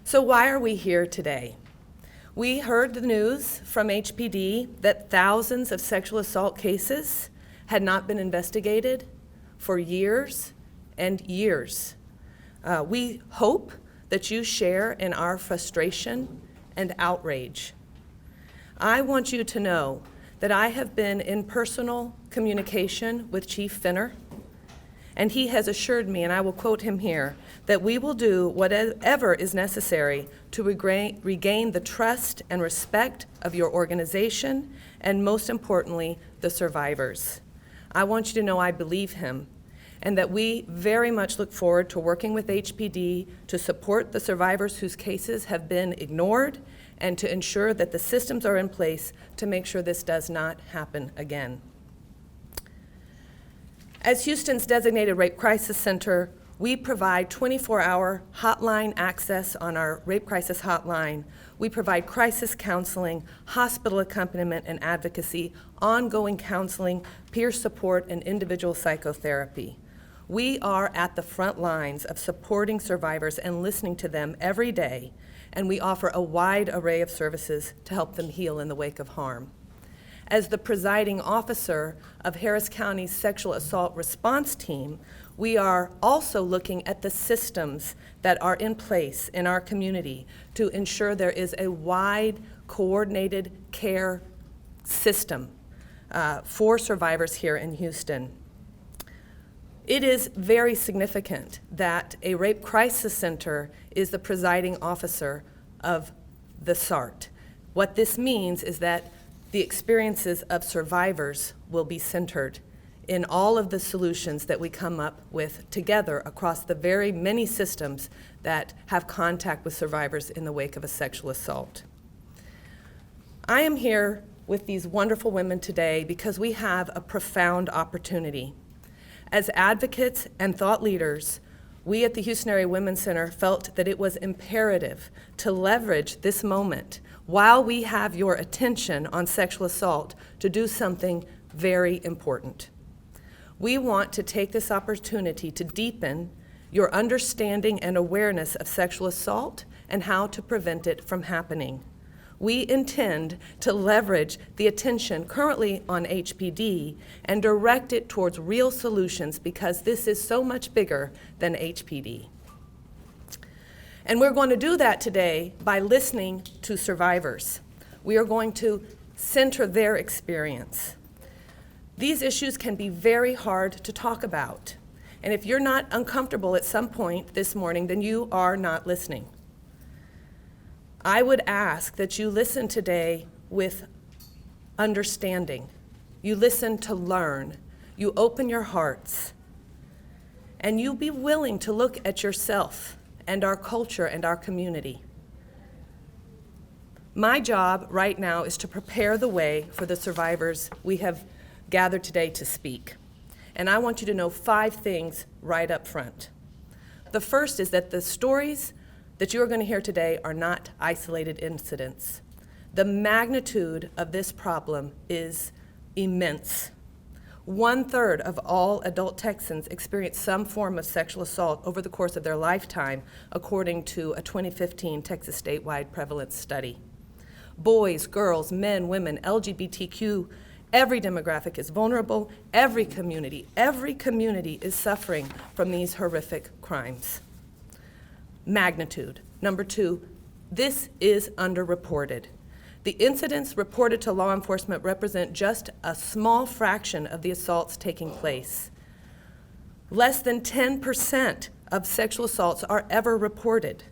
So why are we here today? We heard the news from HPD that thousands of sexual assault cases had not been investigated for years and years. We hope that you share in our frustration and outrage. I want you to know that I have been in personal communication with Chief Finner, and he has assured me, and I will quote him here, that we will do whatever is necessary to regain the trust and respect of your organization, and most importantly, the survivors. I want you to know I believe him, and that we very much look forward to working with HPD to support the survivors whose cases have been ignored and to ensure that the systems are in place to make sure this does not happen again. As Houston's designated Rape Crisis Center, we provide 24-hour hotline access on our Rape Crisis Hotline. We provide crisis counseling, hospital accompaniment and advocacy, ongoing counseling, peer support, and individual psychotherapy. We are at the front lines of supporting survivors and listening to them every day, and we offer a wide array of services to help them heal in the wake of harm. As the presiding officer of Harris County's Sexual Assault Response Team, we are also looking at the systems that are in place in our community to ensure there is a wide, coordinated care system for survivors here in Houston. It is very significant that a Rape Crisis Center is the presiding officer of the SART. What this means is that the experiences of survivors will be centered in all of the solutions that we come up with together across the very many systems that have contact with survivors in the wake of a sexual assault. I am here with these wonderful women today because we have a profound opportunity. As advocates and thought leaders, we at the Houston Area Women's Center felt that it was imperative to leverage this moment while we have your attention on sexual assault to do something very important. We want to take this opportunity to deepen your understanding and awareness of sexual assault and how to prevent it from happening. We intend to leverage the attention currently on HPD and direct it towards real solutions because this is so much bigger than HPD. And we're going to do that today by listening to survivors. We are going to center their experience. These issues can be very hard to talk about. And if you're not uncomfortable at some point this morning, then you are not listening. I would ask that you listen today with understanding. You listen to learn. You open your hearts. And you be willing to look at yourself and our culture and our community. My job right now is to prepare the way for the survivors we have gathered today to speak. And I want you to know 5 things right up front. The first is that the stories that you are going to hear today are not isolated incidents. The magnitude of this problem is immense. 1/3 of all adult Texans experience some form of sexual assault over the course of their lifetime, according to a 2015 Texas statewide prevalence study. Boys, girls, men, women, LGBTQ, every demographic is vulnerable. Every community is suffering from these horrific crimes. Magnitude. Number 2, this is underreported. The incidents reported to law enforcement represent just a small fraction of the assaults taking place. Less than 10% of sexual assaults are ever reported.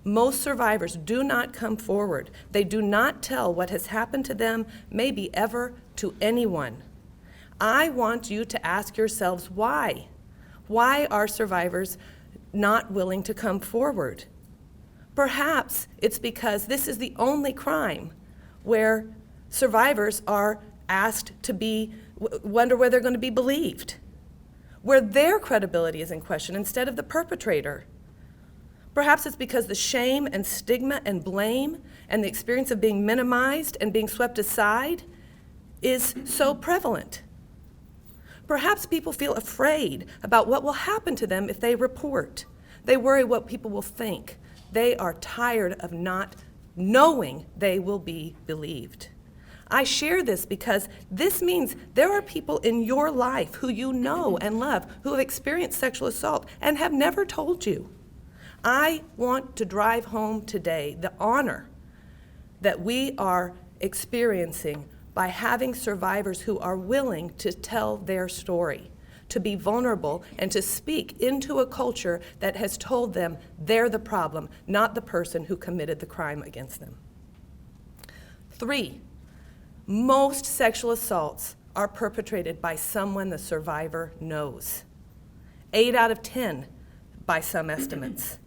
Most survivors do not come forward. They do not tell what has happened to them, maybe ever to anyone. I want you to ask yourselves why. Why are survivors not willing to come forward? Perhaps it's because this is the only crime where survivors are asked to wonder where they're going to be believed, where their credibility is in question instead of the perpetrator. Perhaps it's because the shame and stigma and blame and the experience of being minimized and being swept aside is so prevalent. Perhaps people feel afraid about what will happen to them if they report. They worry what people will think. They are tired of not knowing they will be believed. I share this because this means there are people in your life who you know and love who have experienced sexual assault and have never told you. I want to drive home today the honor that we are experiencing by having survivors who are willing to tell their story, to be vulnerable, and to speak into a culture that has told them they're the problem, not the person who committed the crime against them. 3, most sexual assaults are perpetrated by someone the survivor knows. 8 out of 10 by some estimates.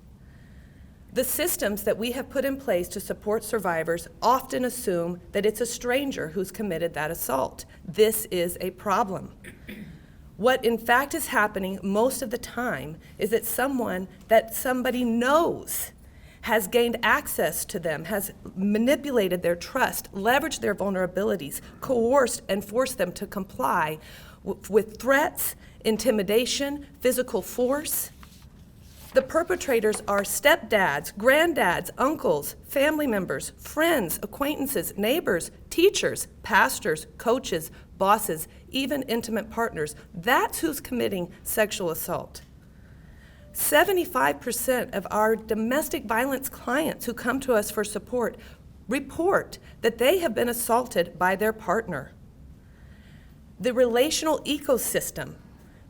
The systems that we have put in place to support survivors often assume that it's a stranger who's committed that assault. This is a problem. What in fact is happening most of the time is that someone that somebody knows has gained access to them, has manipulated their trust, leveraged their vulnerabilities, coerced and forced them to comply with threats, intimidation, physical force. The perpetrators are stepdads, granddads, uncles, family members, friends, acquaintances, neighbors, teachers, pastors, coaches, bosses, even intimate partners. That's who's committing sexual assault. 75% of our domestic violence clients who come to us for support report that they have been assaulted by their partner. The relational ecosystem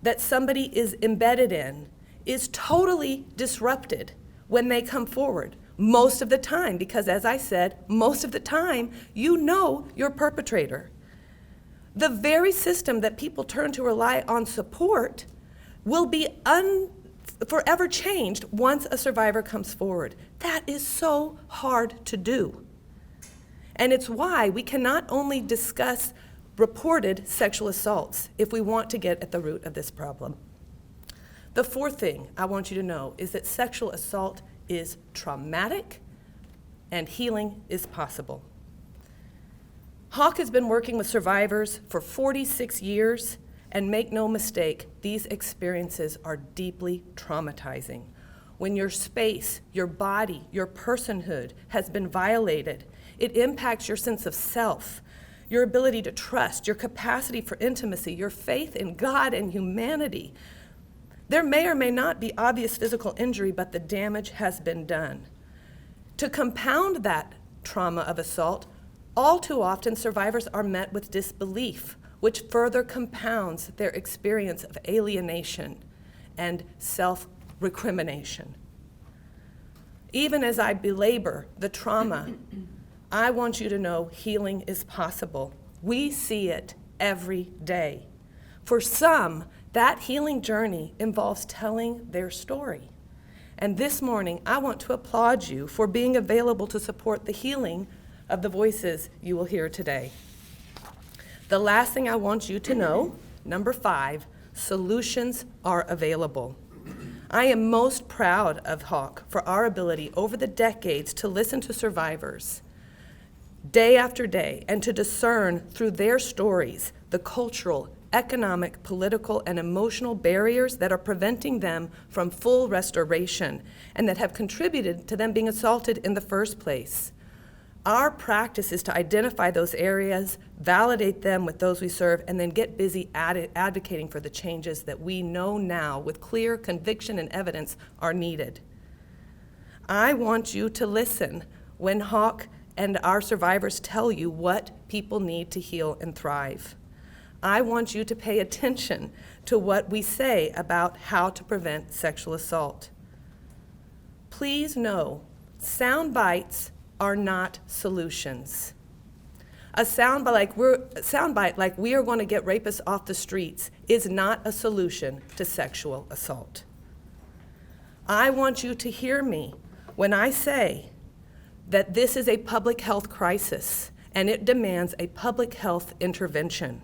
that somebody is embedded in is totally disrupted when they come forward, most of the time, because as I said, most of the time, you know your perpetrator. The very system that people turn to rely on support will be forever changed once a survivor comes forward. That is so hard to do. And it's why we cannot only discuss reported sexual assaults if we want to get at the root of this problem. The 4th thing I want you to know is that sexual assault is traumatic and healing is possible. HAWC has been working with survivors for 46 years, and make no mistake, these experiences are deeply traumatizing. When your space, your body, your personhood has been violated, it impacts your sense of self, your ability to trust, your capacity for intimacy, your faith in God and humanity. There may or may not be obvious physical injury, but the damage has been done. To compound that trauma of assault, all too often survivors are met with disbelief, which further compounds their experience of alienation and self-recrimination. Even as I belabor the trauma, I want you to know healing is possible. We see it every day. For some, that healing journey involves telling their story. And this morning, I want to applaud you for being available to support the healing of the voices you will hear today. The last thing I want you to know, number 5, solutions are available. I am most proud of HAWC for our ability over the decades to listen to survivors day after day and to discern through their stories the cultural, economic, political, and emotional barriers that are preventing them from full restoration and that have contributed to them being assaulted in the first place. Our practice is to identify those areas, validate them with those we serve, and then get busy advocating for the changes that we know now with clear conviction and evidence are needed. I want you to listen when HAWC and our survivors tell you what people need to heal and thrive. I want you to pay attention to what we say about how to prevent sexual assault. Please know, sound bites are not solutions. A soundbite like we are going to get rapists off the streets is not a solution to sexual assault. I want you to hear me when I say that this is a public health crisis and it demands a public health intervention.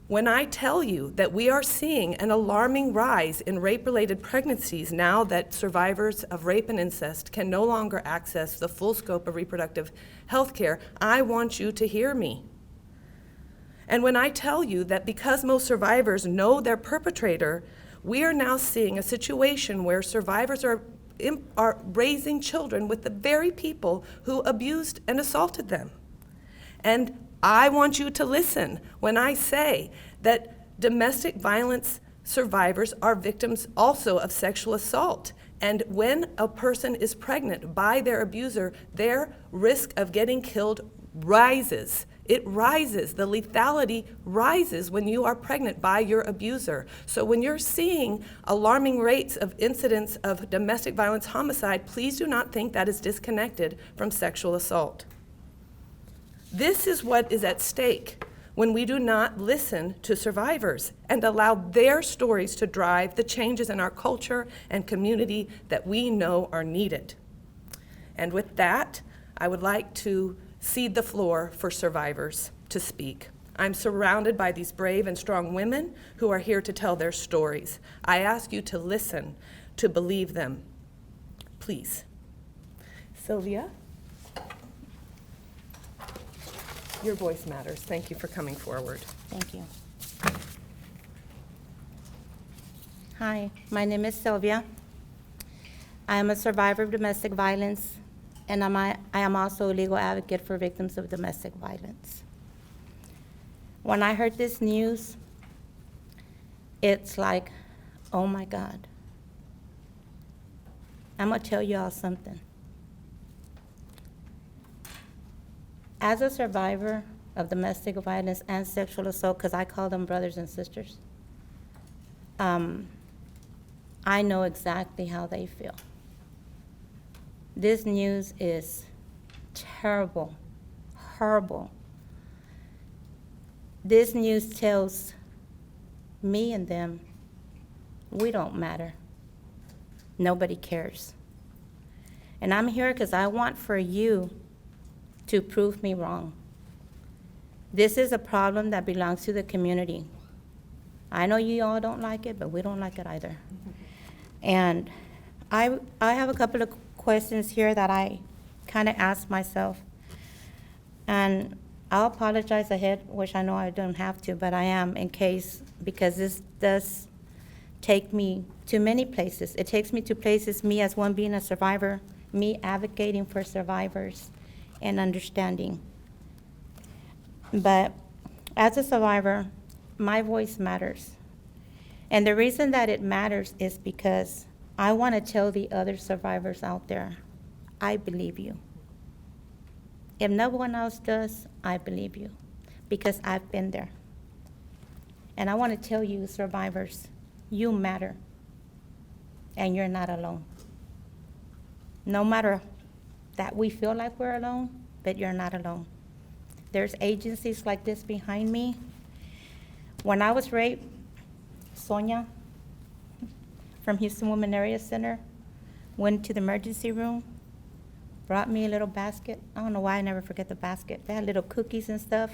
When I tell you that we are seeing an alarming rise in rape-related pregnancies now that survivors of rape and incest can no longer access the full scope of reproductive health care, I want you to hear me. And when I tell you that because most survivors know their perpetrator, we are now seeing a situation where survivors are are raising children with the very people who abused and assaulted them. And I want you to listen when I say that domestic violence survivors are victims also of sexual assault. And when a person is pregnant by their abuser, their risk of getting killed rises. It rises. The lethality rises when you are pregnant by your abuser. So when you're seeing alarming rates of incidents of domestic violence homicide, please do not think that is disconnected from sexual assault. This is what is at stake when we do not listen to survivors and allow their stories to drive the changes in our culture and community that we know are needed. And with that, I would like to cede the floor for survivors to speak. I'm surrounded by these brave and strong women who are here to tell their stories. I ask you to listen, to believe them. Please. Sylvia, your voice matters. Thank you for coming forward. Thank you. Hi, my name is Sylvia. I am a survivor of domestic violence, and I am also a legal advocate for victims of domestic violence. When I heard this news, it's like, oh my God. I'm gonna tell you all something. As a survivor of domestic violence and sexual assault, because I call them brothers and sisters, I know exactly how they feel. This news is terrible, horrible. This news tells me and them, we don't matter. Nobody cares. And I'm here because I want for you to prove me wrong. This is a problem that belongs to the community. I know you all don't like it, but we don't like it either. And I have a couple of questions here that I kind of asked myself. And I'll apologize ahead, which I know I don't have to, but I am in case, because this does take me to many places. It takes me to places, me as one being a survivor, me advocating for survivors and understanding. But as a survivor, my voice matters. And the reason that it matters is because I want to tell the other survivors out there, I believe you. If no one else does, I believe you, because I've been there. And I want to tell you, survivors, you matter, and you're not alone. No matter that we feel like we're alone, but you're not alone. There's agencies like this behind me. When I was raped, Sonia from Houston Women Area Center went to the emergency room, brought me a little basket. I don't know why I never forget the basket. They had little cookies and stuff.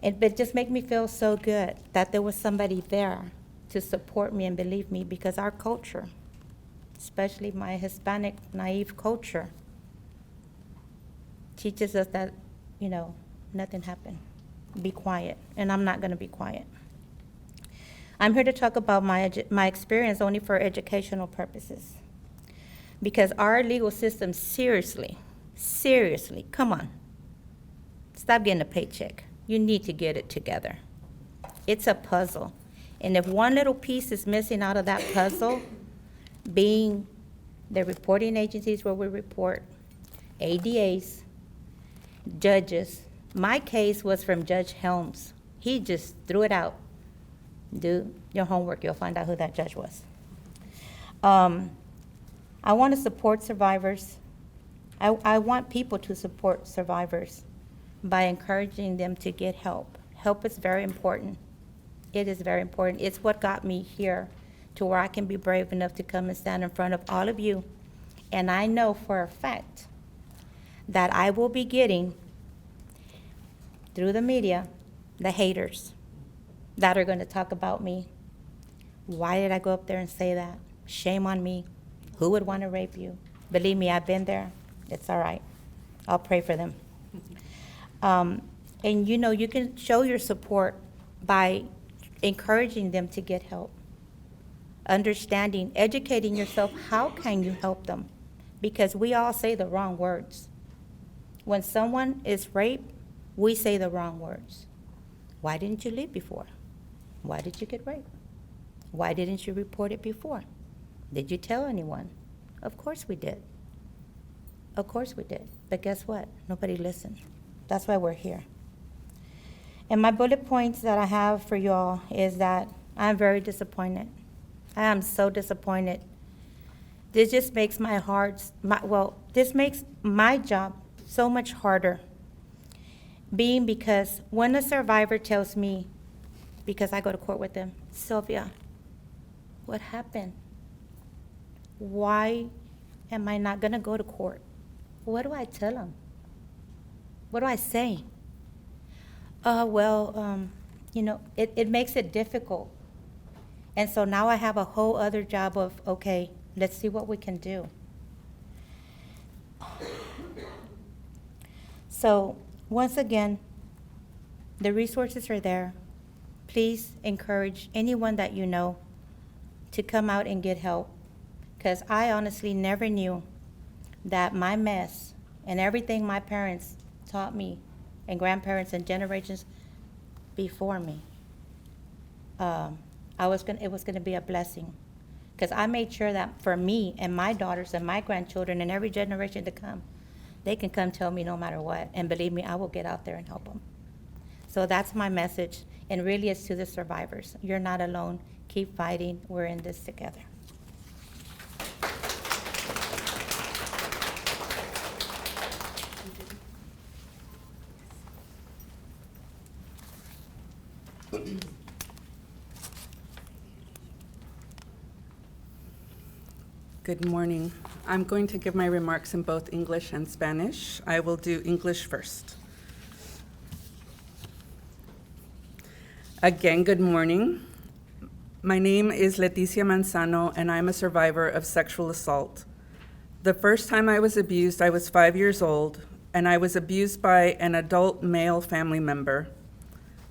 But just make me feel so good that there was somebody there to support me and believe me, because our culture, especially my Hispanic naive culture, teaches us that, nothing happened. Be quiet, and I'm not gonna be quiet. I'm here to talk about my experience only for educational purposes, because our legal system, seriously, come on, stop getting a paycheck. You need to get it together. It's a puzzle, and if one little piece is missing out of that puzzle, being the reporting agencies where we report, ADAs, judges. My case was from Judge Helms. He just threw it out. Do your homework, you'll find out who that judge was. I want to support survivors. I want people to support survivors by encouraging them to get help. Help is very important. It is very important. It's what got me here to where I can be brave enough to come and stand in front of all of you. And I know for a fact that I will be getting, through the media, the haters that are going to talk about me. Why did I go up there and say that? Shame on me. Who would want to rape you? Believe me, I've been there. It's all right. I'll pray for them. And you can show your support by encouraging them to get help. understanding, educating yourself, how can you help them? Because we all say the wrong words. When someone is raped, we say the wrong words. Why didn't you leave before? Why did you get raped? Why didn't you report it before? Did you tell anyone? Of course we did. Of course we did. But guess what? Nobody listened. That's why we're here. And my bullet points that I have for y'all is that I'm very disappointed. I am so disappointed. This just makes this makes my job so much harder. Because when a survivor tells me, because I go to court with them, Sylvia, what happened? Why am I not gonna go to court? What do I tell them? What do I say? It makes it difficult. And so now I have a whole other job of, okay, let's see what we can do. So once again, the resources are there. Please encourage anyone that you know to come out and get help. Because I honestly never knew that my mess and everything my parents taught me and grandparents and generations before me, it was going to be a blessing. Because I made sure that for me and my daughters and my grandchildren and every generation to come, they can come tell me no matter what. And believe me, I will get out there and help them. So that's my message. And really it's to the survivors. You're not alone. Keep fighting. We're in this together. Good morning. I'm going to give my remarks in both English and Spanish. I will do English first. Again, good morning. My name is Leticia Manzano, and I'm a survivor of sexual assault. The first time I was abused, I was 5 years old, and I was abused by an adult male family member.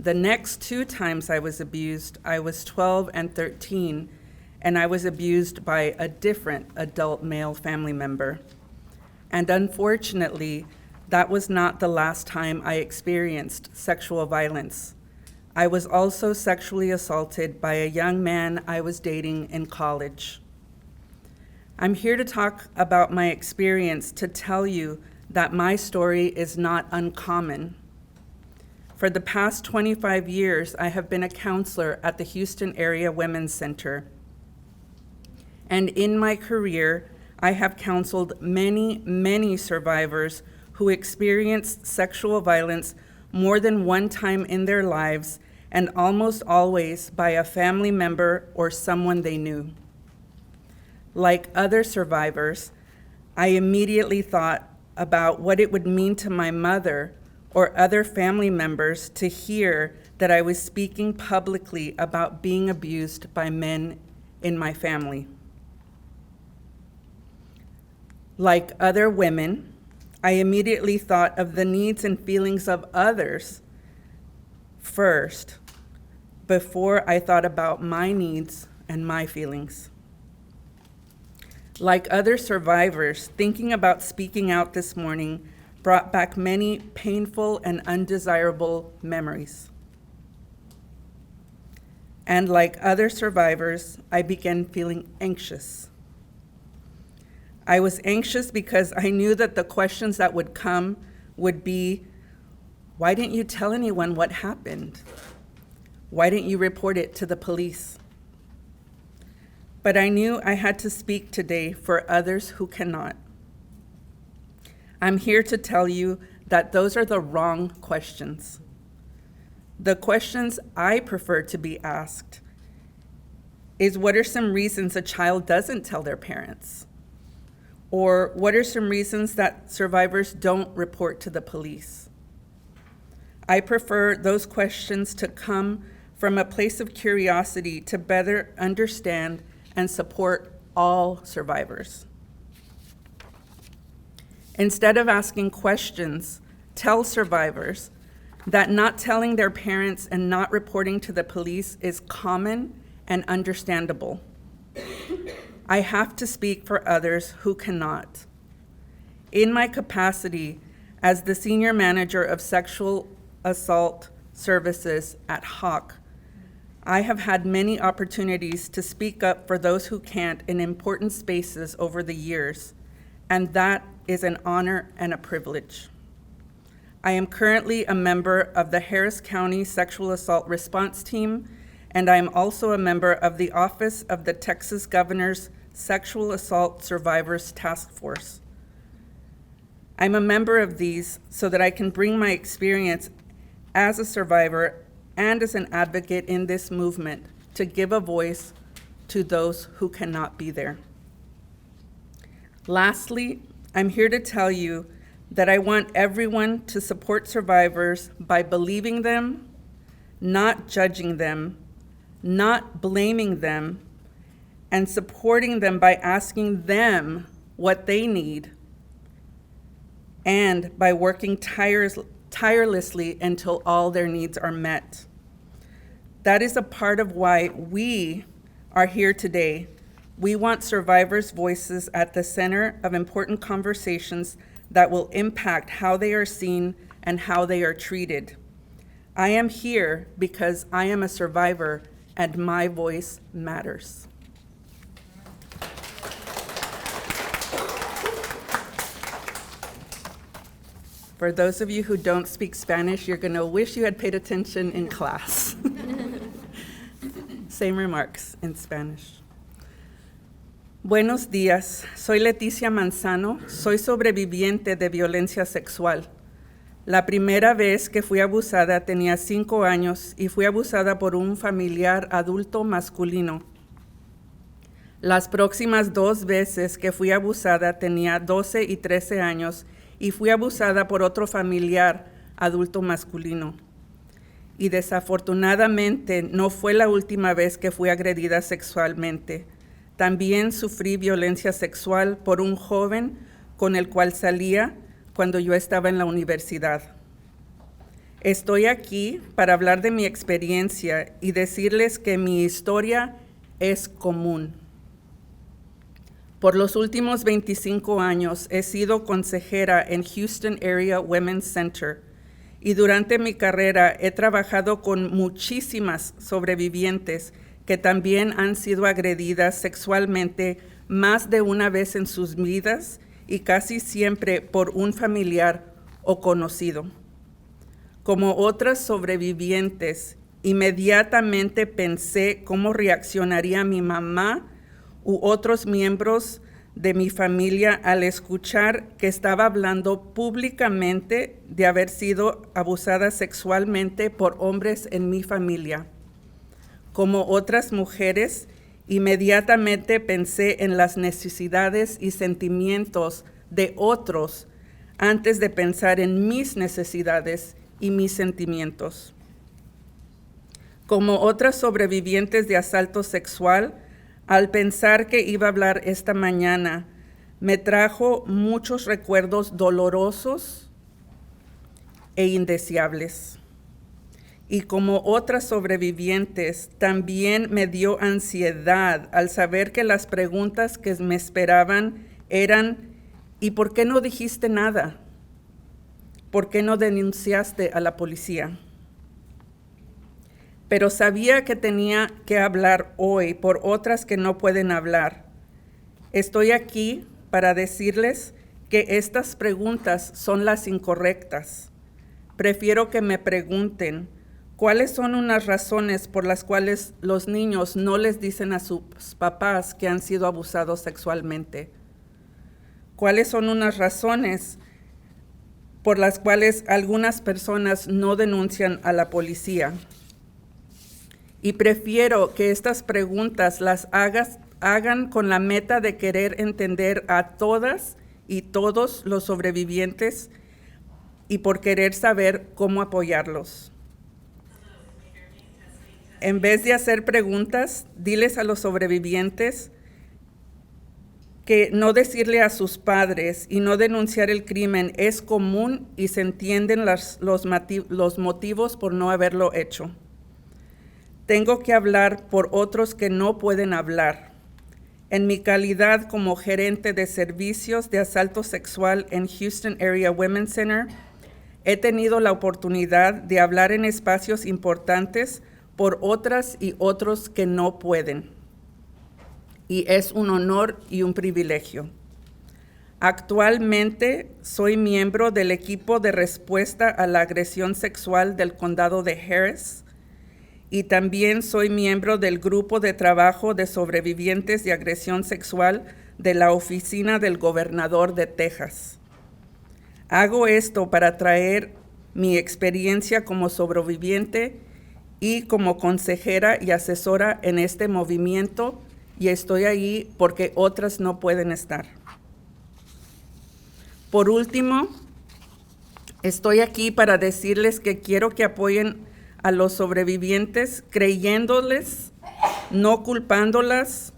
The next 2 times I was abused, I was 12 and 13, and I was abused by a different adult male family member. And unfortunately, that was not the last time I experienced sexual violence. I was also sexually assaulted by a young man I was dating in college. I'm here to talk about my experience to tell you that my story is not uncommon. For the past 25 years, I have been a counselor at the Houston Area Women's Center. And in my career, I have counseled many survivors who experienced sexual violence more than one time in their lives, and almost always by a family member or someone they knew. Like other survivors, I immediately thought about what it would mean to my mother or other family members to hear that I was speaking publicly about being abused by men in my family. Like other women, I immediately thought of the needs and feelings of others first, before I thought about my needs and my feelings. Like other survivors, thinking about speaking out this morning brought back many painful and undesirable memories. And like other survivors, I began feeling anxious. I was anxious because I knew that the questions that would come would be, why didn't you tell anyone what happened? Why didn't you report it to the police? But I knew I had to speak today for others who cannot. I'm here to tell you that those are the wrong questions. The questions I prefer to be asked is, what are some reasons a child doesn't tell their parents? Or what are some reasons that survivors don't report to the police? I prefer those questions to come from a place of curiosity to better understand and support all survivors. Instead of asking questions, tell survivors that not telling their parents and not reporting to the police is common and understandable. I have to speak for others who cannot. In my capacity as the Senior Manager of Sexual Assault Services at HAWC, I have had many opportunities to speak up for those who can't in important spaces over the years, and that is an honor and a privilege. I am currently a member of the Harris County Sexual Assault Response Team, and I am also a member of the Office of the Texas Governor's Sexual Assault Survivors Task Force. I'm a member of these so that I can bring my experience as a survivor and as an advocate in this movement to give a voice to those who cannot be there. Lastly, I'm here to tell you that I want everyone to support survivors by believing them, not judging them, not blaming them, and supporting them by asking them what they need, and by working tirelessly until all their needs are met. That is a part of why we are here today. We want survivors' voices at the center of important conversations that will impact how they are seen and how they are treated. I am here because I am a survivor and my voice matters. For those of you who don't speak Spanish, you're going to wish you had paid attention in class. Same remarks in Spanish. Buenos días, soy Leticia Manzano, soy sobreviviente de violencia sexual. La primera vez que fui abusada tenía 5 años y fui abusada por un familiar adulto masculino. Las próximas 2 veces que fui abusada tenía 12 y 13 años y fui abusada por otro familiar adulto masculino. Y desafortunadamente no fue la última vez que fui agredida sexualmente. También sufrí violencia sexual por un joven con el cual salía cuando yo estaba en la universidad. Estoy aquí para hablar de mi experiencia y decirles que mi historia es común. Por los últimos 25 años he sido consejera en Houston Area Women's Center y durante mi carrera he trabajado con muchísimas sobrevivientes que también han sido agredidas sexualmente más de una vez en sus vidas y casi siempre por un familiar o conocido. Como otras sobrevivientes, inmediatamente pensé cómo reaccionaría mi mamá u otros miembros de mi familia al escuchar que estaba hablando públicamente de haber sido abusada sexualmente por hombres en mi familia. Como otras mujeres, inmediatamente pensé en las necesidades y sentimientos de otros antes de pensar en mis necesidades y mis sentimientos. Como otras sobrevivientes de asalto sexual, al pensar que iba a hablar esta mañana, me trajo muchos recuerdos dolorosos e indeseables. Y como otras sobrevivientes, también me dio ansiedad al saber que las preguntas que me esperaban eran, ¿y por qué no dijiste nada? ¿Por qué no denunciaste a la policía? Pero sabía que tenía que hablar hoy por otras que no pueden hablar. Estoy aquí para decirles que estas preguntas son las incorrectas. Prefiero que me pregunten, ¿cuáles son unas razones por las cuales los niños no les dicen a sus papás que han sido abusados sexualmente? ¿Cuáles son unas razones por las cuales algunas personas no denuncian a la policía? Y prefiero que estas preguntas las hagan con la meta de querer entender a todas y todos los sobrevivientes y por querer saber cómo apoyarlos. En vez de hacer preguntas, diles a los sobrevivientes que no decirle a sus padres y no denunciar el crimen es común y se entienden los motivos por no haberlo hecho. Tengo que hablar por otros que no pueden hablar. en mi calidad como gerente de servicios de asalto sexual en Houston Area Women's Center, he tenido la oportunidad de hablar en espacios importantes por otras y otros que no pueden. Y es un honor y un privilegio. Actualmente soy miembro del equipo de respuesta a la agresión sexual del condado de Harris y también soy miembro del grupo de trabajo de sobrevivientes de agresión sexual de la oficina del gobernador de Texas. Hago esto para traer mi experiencia como sobreviviente y como consejera y asesora en este movimiento, y estoy ahí porque otras no pueden estar. Por último, estoy aquí para decirles que quiero que apoyen a los sobrevivientes creyéndoles, no culpándolas,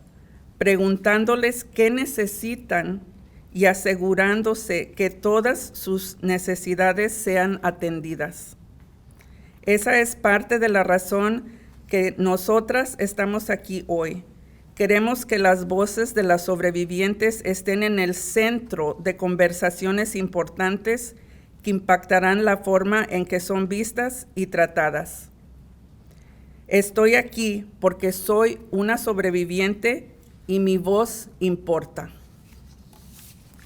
preguntándoles qué necesitan y asegurándose que todas sus necesidades sean atendidas. Esa es parte de la razón que nosotras estamos aquí hoy. Queremos que las voces de las sobrevivientes estén en el centro de conversaciones importantes que impactarán la forma en que son vistas y tratadas. Estoy aquí porque soy una sobreviviente y mi voz importa.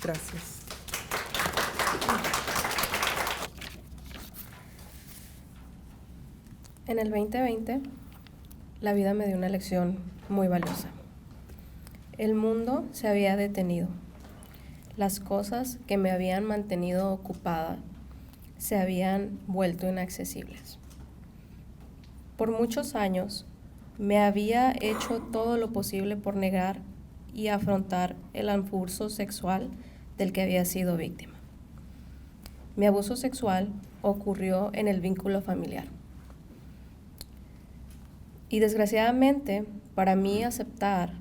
Gracias. En el 2020, la vida me dio una lección muy valiosa. El mundo se había detenido. Las cosas que me habían mantenido ocupada se habían vuelto inaccesibles. Por muchos años me había hecho todo lo posible por negar y afrontar el abuso sexual del que había sido víctima. Mi abuso sexual ocurrió en el vínculo familiar. Y desgraciadamente, para mí aceptar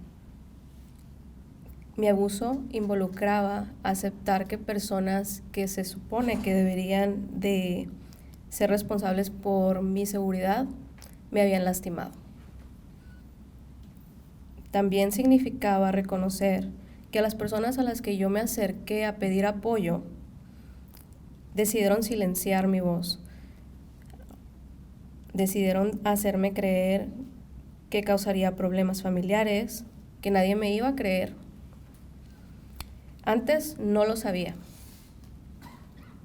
mi abuso involucraba aceptar que personas que se supone que deberían de ser responsables por mi seguridad me habían lastimado. También significaba reconocer que las personas a las que yo me acerqué a pedir apoyo decidieron silenciar mi voz, decidieron hacerme creer que causaría problemas familiares, que nadie me iba a creer. Antes no lo sabía,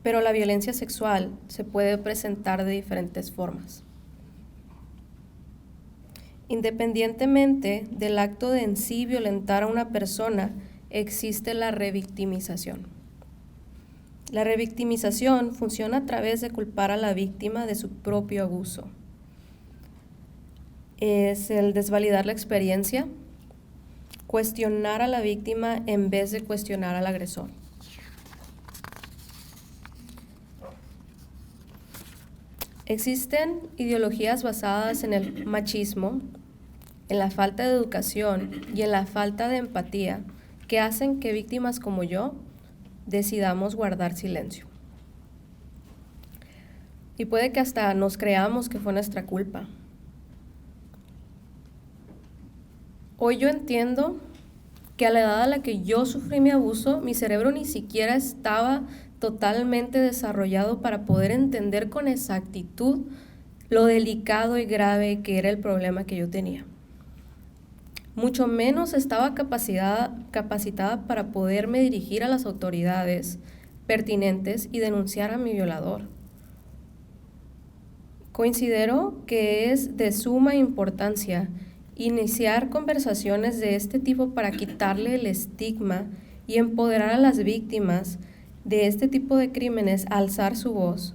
pero la violencia sexual se puede presentar de diferentes formas. Independientemente del acto de en sí violentar a una persona, existe la revictimización. La revictimización funciona a través de culpar a la víctima de su propio abuso. Es el desvalidar la experiencia, cuestionar a la víctima en vez de cuestionar al agresor. Existen ideologías basadas en el machismo, en la falta de educación y en la falta de empatía que hacen que víctimas como yo decidamos guardar silencio. Y puede que hasta nos creamos que fue nuestra culpa. Hoy yo entiendo que a la edad a la que yo sufrí mi abuso, mi cerebro ni siquiera estaba totalmente desarrollado para poder entender con exactitud lo delicado y grave que era el problema que yo tenía. Mucho menos estaba capacitada para poderme dirigir a las autoridades pertinentes y denunciar a mi violador. Considero que es de suma importancia iniciar conversaciones de este tipo para quitarle el estigma y empoderar a las víctimas de este tipo de crímenes a alzar su voz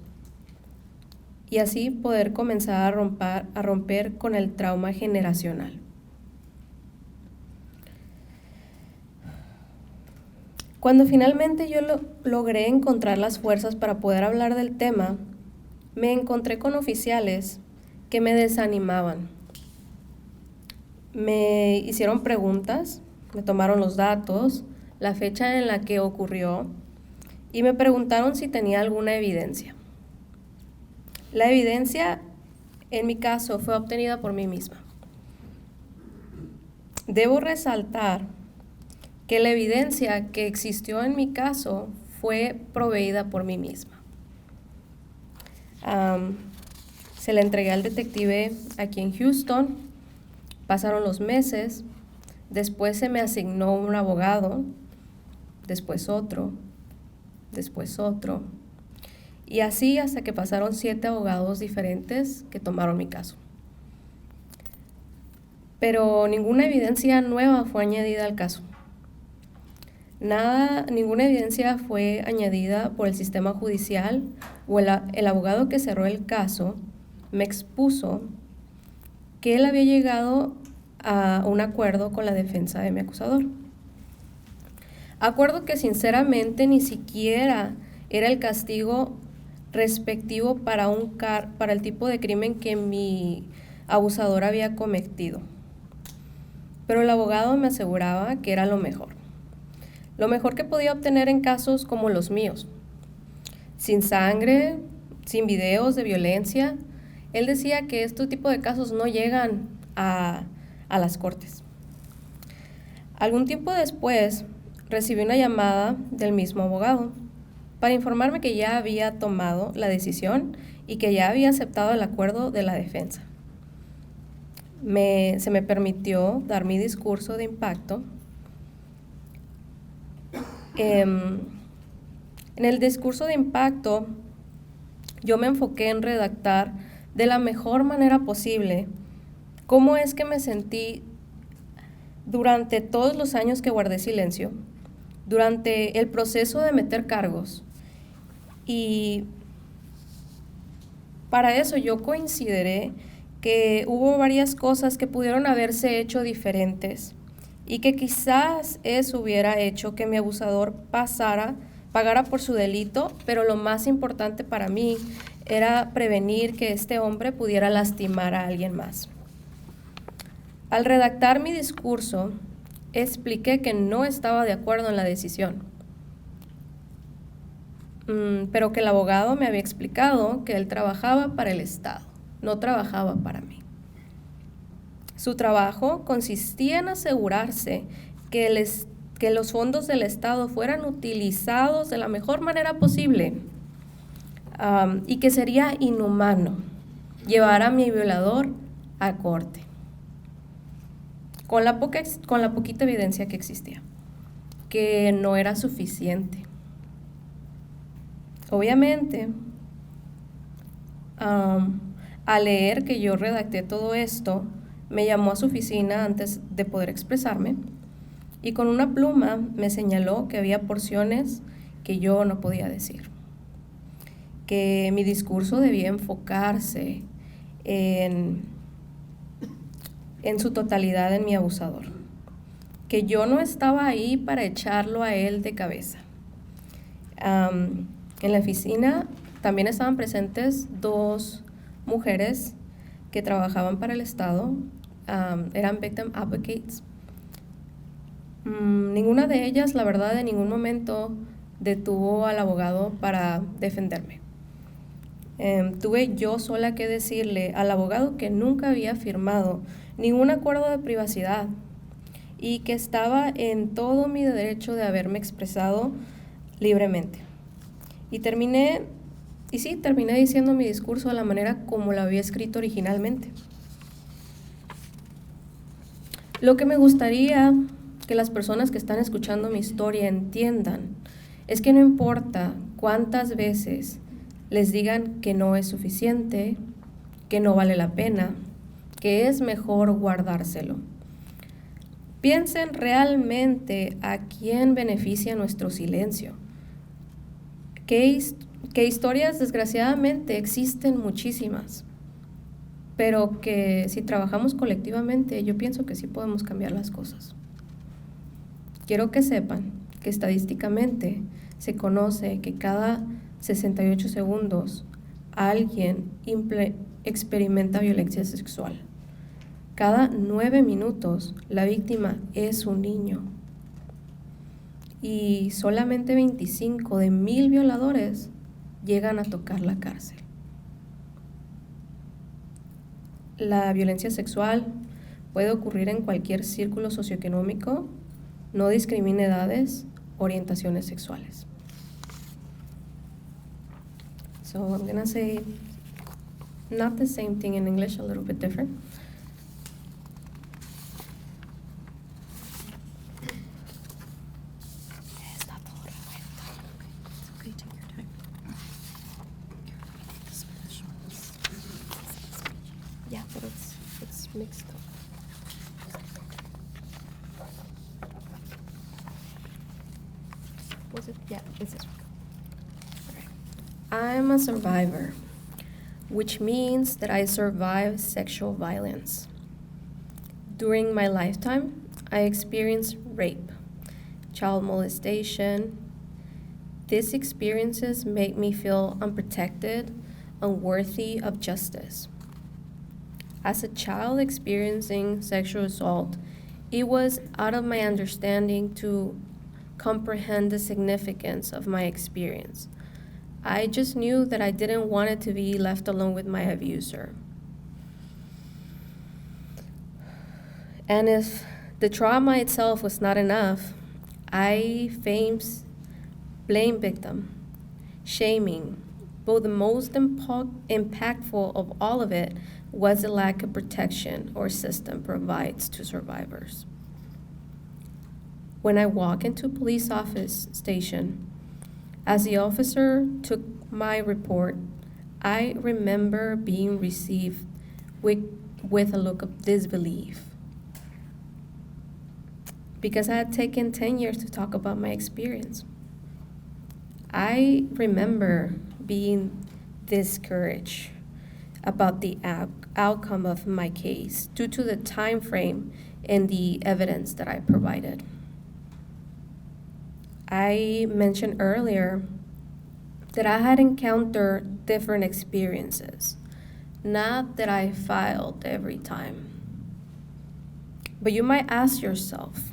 y así poder comenzar a romper con el trauma generacional. Cuando finalmente yo logré encontrar las fuerzas para poder hablar del tema, me encontré con oficiales que me desanimaban. Me hicieron preguntas, me tomaron los datos, la fecha en la que ocurrió y me preguntaron si tenía alguna evidencia. La evidencia, en mi caso, fue obtenida por mí misma. Debo resaltar que la evidencia que existió en mi caso fue proveída por mí misma. Se la entregué al detective aquí en Houston, pasaron los meses, después se me asignó un abogado, después otro, y así hasta que pasaron 7 abogados diferentes que tomaron mi caso. Pero ninguna evidencia nueva fue añadida al caso. Ninguna evidencia fue añadida por el sistema judicial o el abogado que cerró el caso me expuso que él había llegado a un acuerdo con la defensa de mi acusador. Acuerdo que sinceramente ni siquiera era el castigo respectivo para el tipo de crimen que mi abusador había cometido. Pero el abogado me aseguraba que era lo mejor que podía obtener en casos como los míos. Sin sangre, sin videos de violencia. Él decía que este tipo de casos no llegan a las cortes. Algún tiempo después, recibí una llamada del mismo abogado para informarme que ya había tomado la decisión y que ya había aceptado el acuerdo de la defensa. Se me permitió dar mi discurso de impacto. En el discurso de impacto, yo me enfoqué en redactar de la mejor manera posible cómo es que me sentí durante todos los años que guardé silencio, durante el proceso de meter cargos. Y para eso yo consideré que hubo varias cosas que pudieron haberse hecho diferentes y que quizás eso hubiera hecho que mi abusador pagara por su delito, pero lo más importante para mí era prevenir que este hombre pudiera lastimar a alguien más. Al redactar mi discurso, expliqué que no estaba de acuerdo en la decisión, pero que el abogado me había explicado que él trabajaba para el Estado, no trabajaba para mí. Su trabajo consistía en asegurarse que los fondos del Estado fueran utilizados de la mejor manera posible y que sería inhumano llevar a mi violador a corte, con la poquita evidencia que existía, que no era suficiente. Obviamente, al leer que yo redacté todo esto, me llamó a su oficina antes de poder expresarme y con una pluma me señaló que había porciones que yo no podía decir, que mi discurso debía enfocarse en su totalidad en mi abusador, que yo no estaba ahí para echarlo a él de cabeza. En la oficina también estaban presentes 2 mujeres que trabajaban para el Estado, eran victim advocates. Ninguna de ellas, la verdad, en ningún momento detuvo al abogado para defenderme. Tuve yo sola que decirle al abogado que nunca había firmado ningún acuerdo de privacidad y que estaba en todo mi derecho de haberme expresado libremente. Y terminé diciendo mi discurso de la manera como lo había escrito originalmente. Lo que me gustaría que las personas que están escuchando mi historia entiendan es que no importa cuántas veces les digan que no es suficiente, que no vale la pena, que es mejor guardárselo. Piensen realmente a quién beneficia nuestro silencio. Que historias, desgraciadamente, existen muchísimas, pero que si trabajamos colectivamente, yo pienso que sí podemos cambiar las cosas. Quiero que sepan que estadísticamente se conoce que cada 68 segundos alguien experimenta violencia sexual. Cada 9 minutos la víctima es un niño. Y solamente 25 de 1000 violadores llegan a tocar la cárcel. La violencia sexual puede ocurrir en cualquier círculo socioeconómico, no discrimine edades, orientaciones sexuales. So I'm going to say not the same thing in English, a little bit different. Yeah, but it's mixed up. Was it? Yeah, it's this one. Alright. I'm a survivor, which means that I survived sexual violence. During my lifetime, I experienced rape, child molestation. These experiences make me feel unprotected, unworthy of justice. As a child experiencing sexual assault, it was out of my understanding to comprehend the significance of my experience. I just knew that I didn't want it to be left alone with my abuser. And if the trauma itself was not enough, I faced blame victim, shaming, but the most impactful of all of it was the lack of protection our system provides to survivors. When I walk into a police office station, as the officer took my report, I remember being received with a look of disbelief, because I had taken 10 years to talk about my experience. I remember being discouraged about the outcome of my case due to the time frame and the evidence that I provided. I mentioned earlier that I had encountered different experiences, not that I filed every time. But you might ask yourself,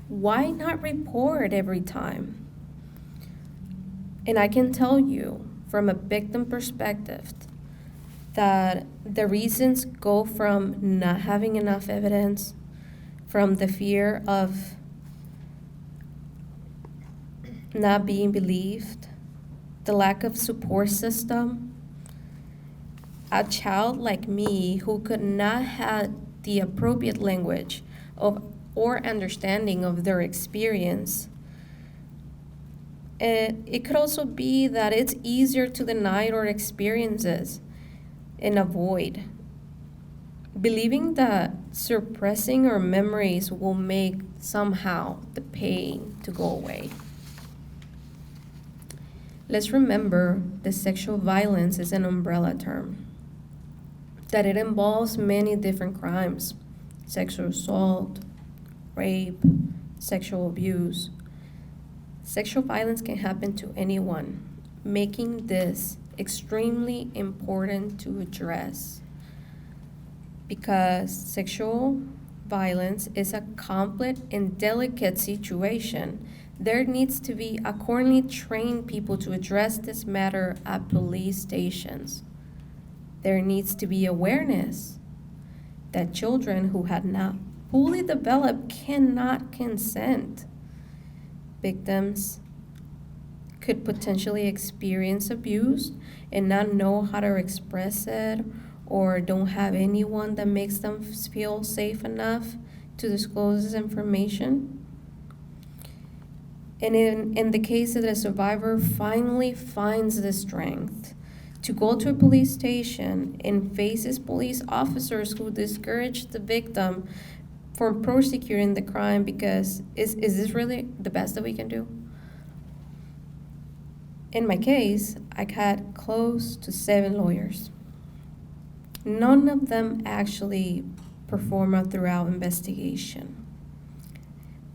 why not report every time? And I can tell you from a victim perspective that the reasons go from not having enough evidence, from the fear of not being believed, the lack of support system. A child like me who could not have the appropriate language of or understanding of their experience. It could also be that it's easier to deny our experiences and avoid, believing that suppressing our memories will make somehow the pain to go away. Let's remember that sexual violence is an umbrella term, that it involves many different crimes: sexual assault, rape, sexual abuse. Sexual violence can happen to anyone, making this extremely important to address, because sexual violence is a complex and delicate situation. There needs to be accordingly trained people to address this matter at police stations. There needs to be awareness that children who had not fully developed cannot consent. Victims could potentially experience abuse and not know how to express it, or don't have anyone that makes them feel safe enough to disclose this information. And in the case that a survivor finally finds the strength to go to a police station and faces police officers who discourage the victim from prosecuting the crime, because is this really the best that we can do? In my case, I had close to 7 lawyers. None of them actually perform a thorough investigation.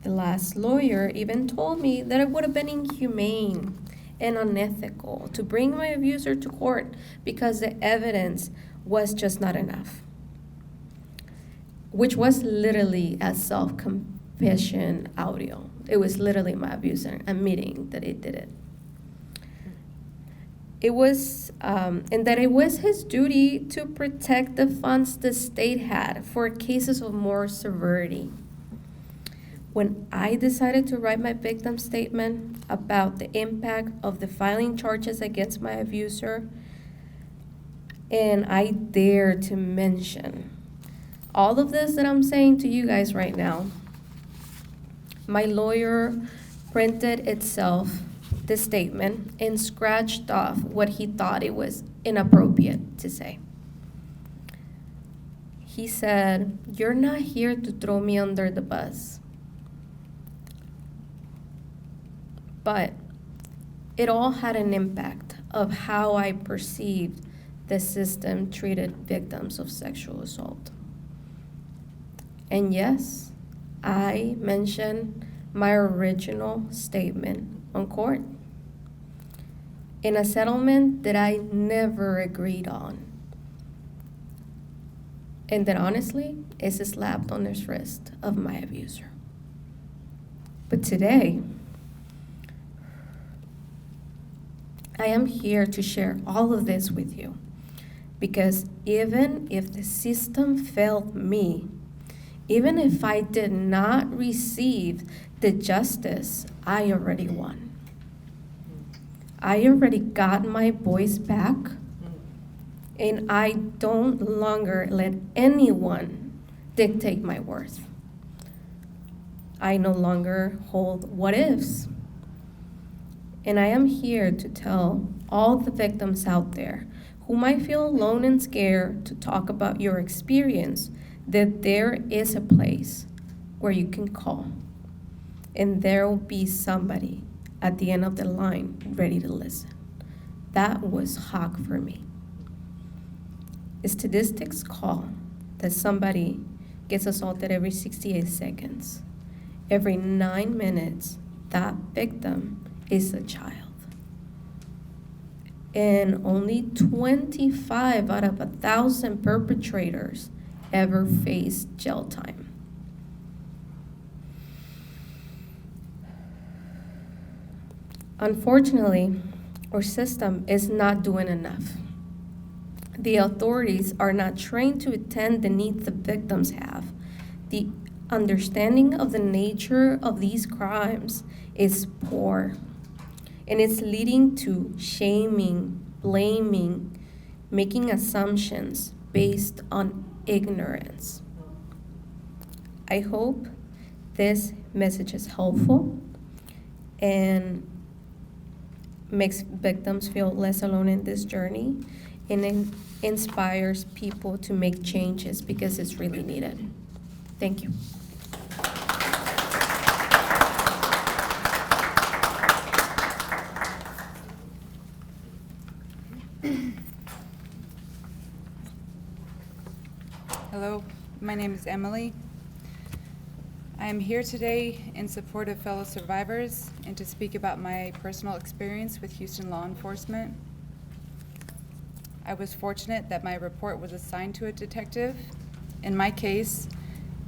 The last lawyer even told me that it would have been inhumane and unethical to bring my abuser to court because the evidence was just not enough, which was literally a self-confession audio. It was literally my abuser admitting that he did it. It was, and that it was his duty to protect the funds the state had for cases of more severity. When I decided to write my victim statement about the impact of the filing charges against my abuser, and I dare to mention all of this that I'm saying to you guys right now, my lawyer printed itself the statement and scratched off what he thought it was inappropriate to say. He said, "You're not here to throw me under the bus." But it all had an impact of how I perceived the system treated victims of sexual assault. And yes, I mentioned my original statement on court in a settlement that I never agreed on, and that honestly is a slap on the wrist of my abuser. But today, I am here to share all of this with you, because even if the system failed me, even if I did not receive the justice I already won, I already got my voice back, and I don't longer let anyone dictate my worth. I no longer hold what ifs. And I am here to tell all the victims out there who might feel alone and scared to talk about your experience that there is a place where you can call, and there will be somebody at the end of the line ready to listen. That was HAWC for me. Statistics call that somebody gets assaulted every 68 seconds. Every 9 minutes, that victim is a child. And only 25 out of 1,000 perpetrators ever face jail time. Unfortunately, our system is not doing enough. The authorities are not trained to attend the needs the victims have. The understanding of the nature of these crimes is poor, and it's leading to shaming, blaming, making assumptions based on ignorance. I hope this message is helpful and makes victims feel less alone in this journey, and it inspires people to make changes because it's really needed. Thank you. Hello, my name is Emily. I am here today in support of fellow survivors and to speak about my personal experience with Houston law enforcement. I was fortunate that my report was assigned to a detective. In my case,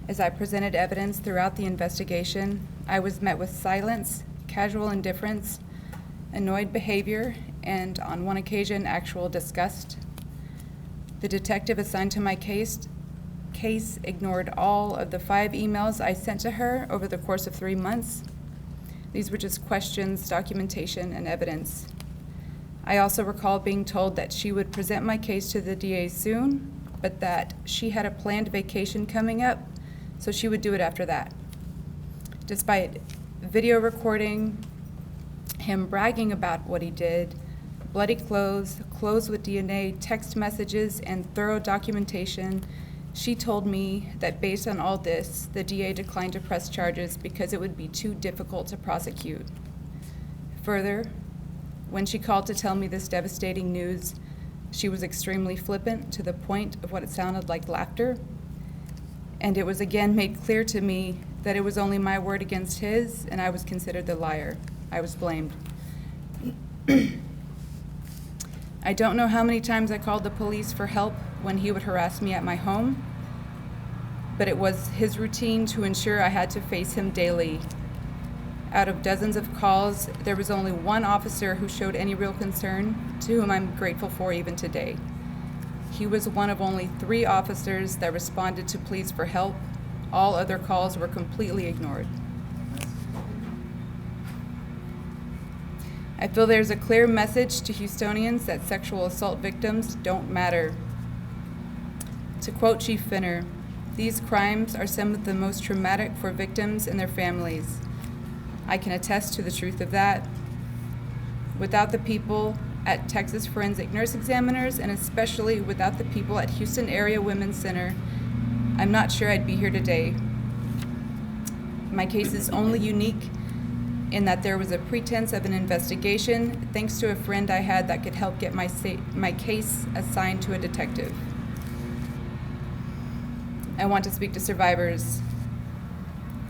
as I presented evidence throughout the investigation, I was met with silence, casual indifference, annoyed behavior, and on one occasion, actual disgust. The detective assigned to my case ignored all of the 5 emails I sent to her over the course of 3 months. These were just questions, documentation, and evidence. I also recall being told that she would present my case to the DA soon, but that she had a planned vacation coming up, so she would do it after that. Despite video recording, him bragging about what he did, bloody clothes, clothes with DNA, text messages, and thorough documentation, she told me that based on all this, the DA declined to press charges because it would be too difficult to prosecute. Further, when she called to tell me this devastating news, she was extremely flippant to the point of what it sounded like laughter. And it was again made clear to me that it was only my word against his, and I was considered the liar. I was blamed. I don't know how many times I called the police for help when he would harass me at my home, but it was his routine to ensure I had to face him daily. Out of dozens of calls, there was only one officer who showed any real concern, to whom I'm grateful for even today. He was one of only 3 officers that responded to pleas for help. All other calls were completely ignored. I feel there's a clear message to Houstonians that sexual assault victims don't matter. To quote Chief Finner, "These crimes are some of the most traumatic for victims and their families. I can attest to the truth of that. Without the people at Texas Forensic Nurse Examiners, and especially without the people at Houston Area Women's Center, I'm not sure I'd be here today. My case is only unique in that there was a pretense of an investigation thanks to a friend I had that could help get my case assigned to a detective. I want to speak to survivors.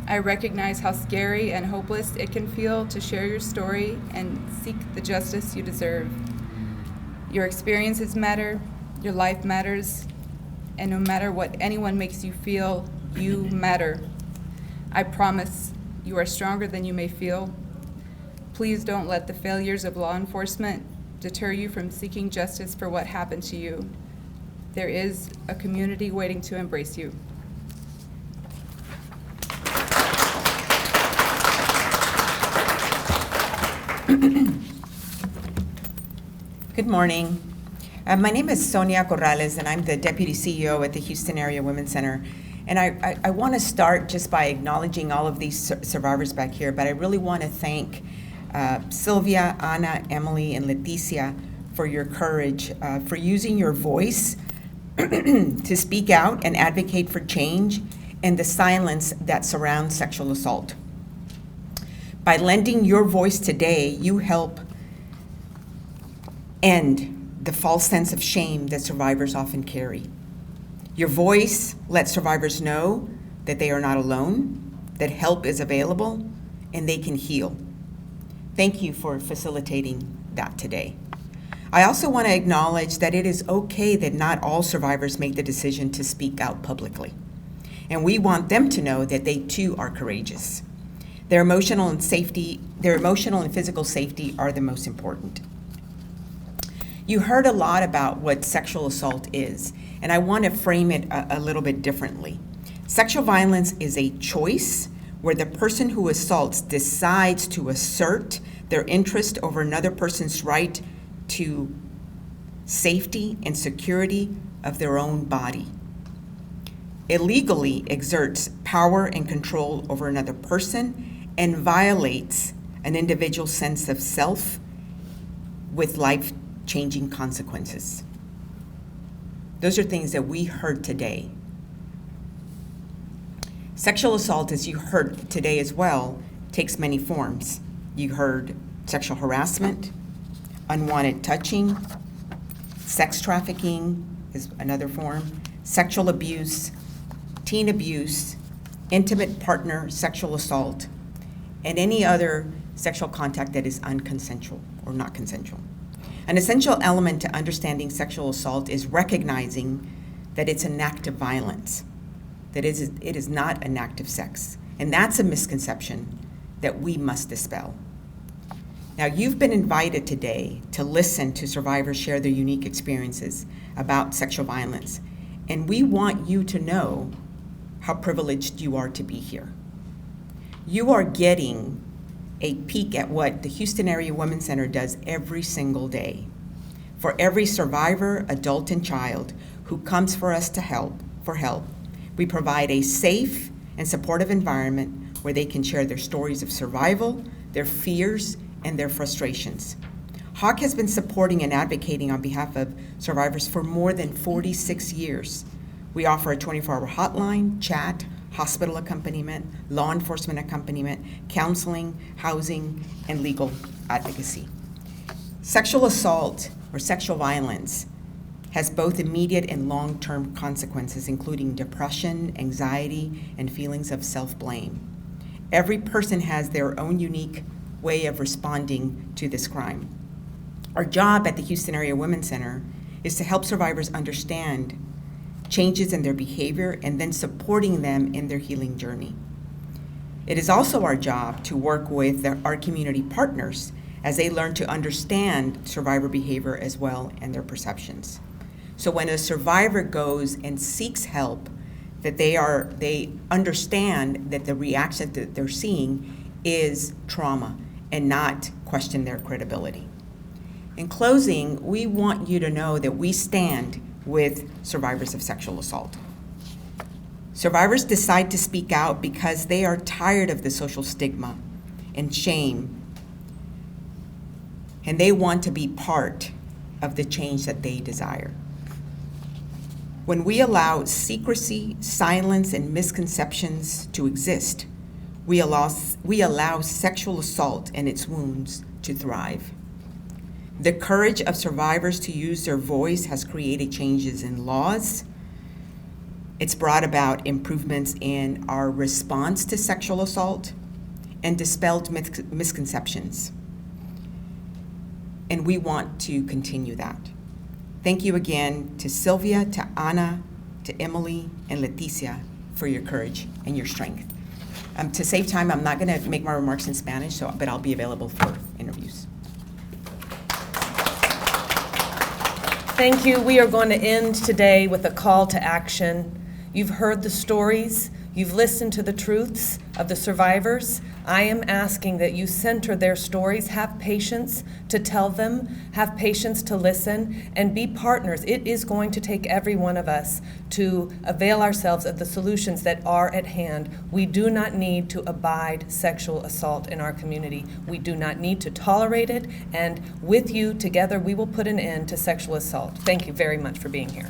I recognize how scary and hopeless it can feel to share your story and seek the justice you deserve. Your experiences matter, your life matters, and no matter what anyone makes you feel, you matter. I promise you are stronger than you may feel. Please don't let the failures of law enforcement deter you from seeking justice for what happened to you. There is a community waiting to embrace you." Good morning. My name is Sonia Corrales, and I'm the Deputy CEO at the Houston Area Women's Center. And I want to start just by acknowledging all of these survivors back here, but I really want to thank Sylvia, Ana, Emily, and Leticia for your courage, for using your voice to speak out and advocate for change and the silence that surrounds sexual assault. By lending your voice today, you help end the false sense of shame that survivors often carry. Your voice lets survivors know that they are not alone, that help is available, and they can heal. Thank you for facilitating that today. I also want to acknowledge that it is okay that not all survivors make the decision to speak out publicly. And we want them to know that they too are courageous. Their emotional and physical safety are the most important. You heard a lot about what sexual assault is, and I want to frame it a little bit differently. Sexual violence is a choice where the person who assaults decides to assert their interest over another person's right to safety and security of their own body. Illegally exerts power and control over another person and violates an individual's sense of self with life-changing consequences. Those are things that we heard today. Sexual assault, as you heard today as well, takes many forms. You heard sexual harassment, unwanted touching, sex trafficking is another form, sexual abuse, teen abuse, intimate partner sexual assault, and any other sexual contact that is unconsensual or not consensual. An essential element to understanding sexual assault is recognizing that it's an act of violence, that it is not an act of sex. And that's a misconception that we must dispel. Now, you've been invited today to listen to survivors share their unique experiences about sexual violence. And we want you to know how privileged you are to be here. You are getting a peek at what the Houston Area Women's Center does every single day. For every survivor, adult, and child who comes for us for help, we provide a safe and supportive environment where they can share their stories of survival, their fears, and their frustrations. HAWC has been supporting and advocating on behalf of survivors for more than 46 years. We offer a 24-hour hotline, chat, hospital accompaniment, law enforcement accompaniment, counseling, housing, and legal advocacy. Sexual assault or sexual violence has both immediate and long-term consequences, including depression, anxiety, and feelings of self-blame. Every person has their own unique way of responding to this crime. Our job at the Houston Area Women's Center is to help survivors understand changes in their behavior and then supporting them in their healing journey. It is also our job to work with our community partners as they learn to understand survivor behavior as well and their perceptions. So when a survivor goes and seeks help, that they understand that the reaction that they're seeing is trauma and not question their credibility. In closing, we want you to know that we stand with survivors of sexual assault. Survivors decide to speak out because they are tired of the social stigma and shame, and they want to be part of the change that they desire. When we allow secrecy, silence, and misconceptions to exist, we allow sexual assault and its wounds to thrive. The courage of survivors to use their voice has created changes in laws. It's brought about improvements in our response to sexual assault and dispelled misconceptions. And we want to continue that. Thank you again to Sylvia, to Ana, to Emily, and Leticia for your courage and your strength. To save time, I'm not going to make my remarks in Spanish, but I'll be available for interviews. Thank you. We are going to end today with a call to action. You've heard the stories. You've listened to the truths of the survivors. I am asking that you center their stories, have patience to tell them, have patience to listen, and be partners. It is going to take every one of us to avail ourselves of the solutions that are at hand. We do not need to abide sexual assault in our community. We do not need to tolerate it, and with you together, we will put an end to sexual assault. Thank you very much for being here.